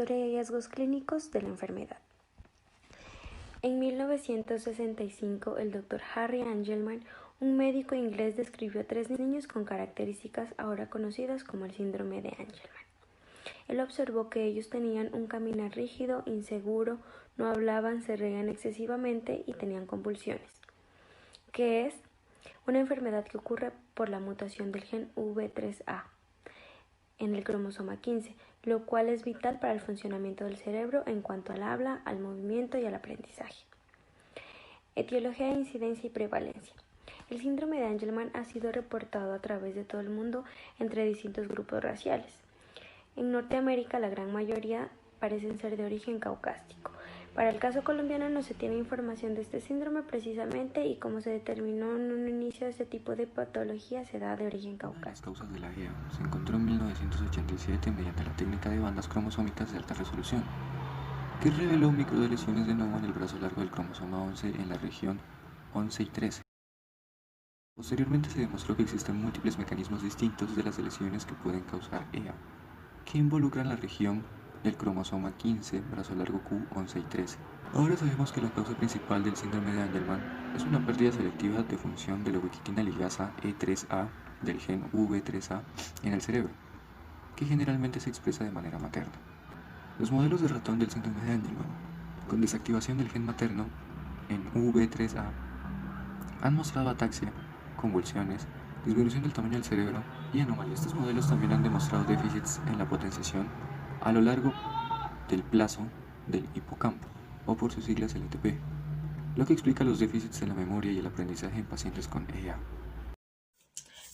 historia y hallazgos clínicos de la enfermedad. En 1965, el Dr. Harry Angelman, un médico inglés, describió a 3 niños con características ahora conocidas como el síndrome de Angelman. Él observó que ellos tenían un caminar rígido, inseguro, no hablaban, se reían excesivamente y tenían convulsiones, que es una enfermedad que ocurre por la mutación del gen V3A en el cromosoma 15, lo cual es vital para el funcionamiento del cerebro en cuanto al habla, al movimiento y al aprendizaje. Etiología, incidencia y prevalencia. El síndrome de Angelman ha sido reportado a través de todo el mundo entre distintos grupos raciales. En Norteamérica, la gran mayoría parecen ser de origen caucásico. Para el caso colombiano no se tiene información de este síndrome precisamente, y como se determinó en un inicio, este tipo de patología se da de origen caucásico. Las causas de la EA se encontró en 1987 mediante la técnica de bandas cromosómicas de alta resolución, que reveló microlesiones de nuevo en el brazo largo del cromosoma 11 en la región 11 y 13. Posteriormente se demostró que existen múltiples mecanismos distintos de las lesiones que pueden causar EA, que involucran la región del cromosoma 15, brazo largo Q, 11 y 13. Ahora sabemos que la causa principal del síndrome de Angelman es una pérdida selectiva de función de la ubiquitina ligasa E3A del gen V3A en el cerebro, que generalmente se expresa de manera materna. Los modelos de ratón del síndrome de Angelman, con desactivación del gen materno en V3A, han mostrado ataxia, convulsiones, disminución del tamaño del cerebro y anomalías. Estos modelos también han demostrado déficits en la potenciación a lo largo del plazo del hipocampo, o por sus siglas LTP, lo que explica los déficits en la memoria y el aprendizaje en pacientes con EA.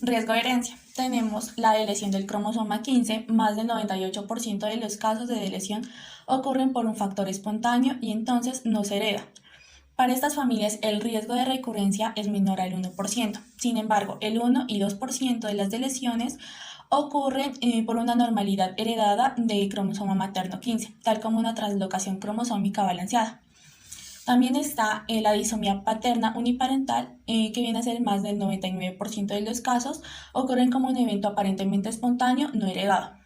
Riesgo de herencia. Tenemos la deleción del cromosoma 15. Más del 98% de los casos de deleción ocurren por un factor espontáneo y entonces no se hereda. Para estas familias el riesgo de recurrencia es menor al 1%. Sin embargo, el 1 y 2% de las deleciones ocurren por una normalidad heredada del cromosoma materno 15, tal como una translocación cromosómica balanceada. También está la disomía paterna uniparental, que viene a ser más del 99% de los casos, ocurren como un evento aparentemente espontáneo no heredado.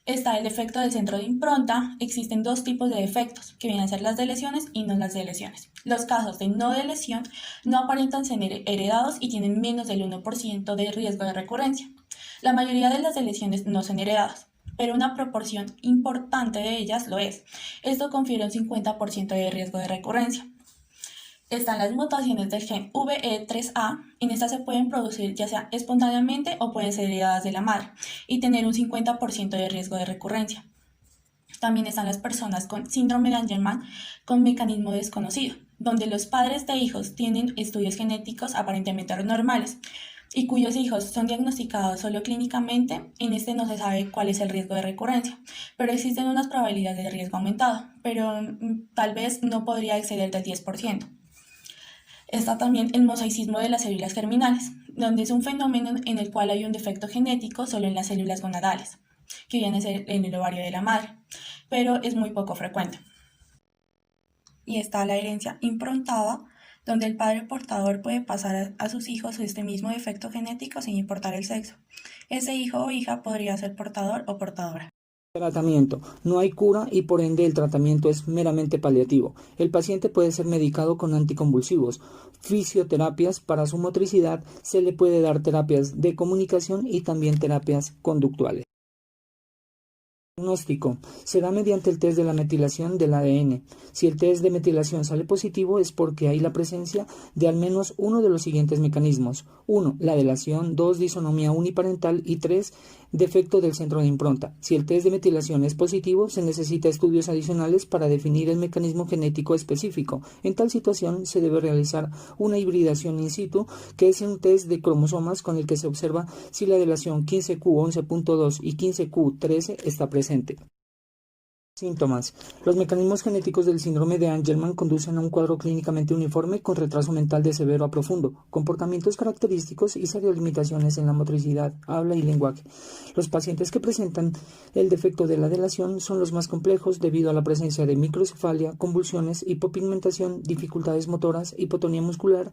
Está el defecto del centro de impronta. Existen 2 tipos de defectos, que vienen a ser las deleciones y no las deleciones. Los casos de no deleción no aparentan ser heredados y tienen menos del 1% de riesgo de recurrencia. La mayoría de las deleciones no son heredadas, pero una proporción importante de ellas lo es. Esto confiere un 50% de riesgo de recurrencia. Están las mutaciones del gen VE3A. En estas se pueden producir ya sea espontáneamente o pueden ser heredadas de la madre y tener un 50% de riesgo de recurrencia. También están las personas con síndrome de Angelman con mecanismo desconocido, donde los padres de hijos tienen estudios genéticos aparentemente normales y cuyos hijos son diagnosticados solo clínicamente. En este no se sabe cuál es el riesgo de recurrencia, pero existen unas probabilidades de riesgo aumentado, pero tal vez no podría exceder del 10%. Está también el mosaicismo de las células germinales, donde es un fenómeno en el cual hay un defecto genético solo en las células gonadales, que viene a ser en el ovario de la madre, pero es muy poco frecuente. Y está la herencia improntada, donde el padre portador puede pasar a sus hijos este mismo defecto genético sin importar el sexo. Ese hijo o hija podría ser portador o portadora. Tratamiento. No hay cura y por ende el tratamiento es meramente paliativo. El paciente puede ser medicado con anticonvulsivos, fisioterapias para su motricidad, se le puede dar terapias de comunicación y también terapias conductuales. Diagnóstico. Se da mediante el test de la metilación del ADN. Si el test de metilación sale positivo es porque hay la presencia de al menos uno de los siguientes mecanismos. 1. La delación. 2. Disonomía uniparental. Y 3. Defecto del centro de impronta. Si el test de metilación es positivo, se necesita estudios adicionales para definir el mecanismo genético específico. En tal situación se debe realizar una hibridación in situ, que es un test de cromosomas con el que se observa si la delación 15q11.2 y 15q13 está presente. Síntomas. Los mecanismos genéticos del síndrome de Angelman conducen a un cuadro clínicamente uniforme con retraso mental de severo a profundo, comportamientos característicos y serias limitaciones en la motricidad, habla y lenguaje. Los pacientes que presentan el defecto de la delación son los más complejos debido a la presencia de microcefalia, convulsiones, hipopigmentación, dificultades motoras, hipotonía muscular,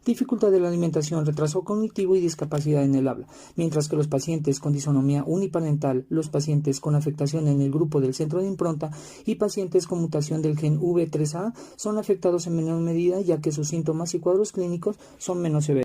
dificultad de la alimentación, retraso cognitivo y discapacidad en el habla, mientras que los pacientes con disonomía uniparental, los pacientes con afectación en el grupo del centro de impronta y pacientes con mutación del gen V3A son afectados en menor medida ya que sus síntomas y cuadros clínicos son menos severos.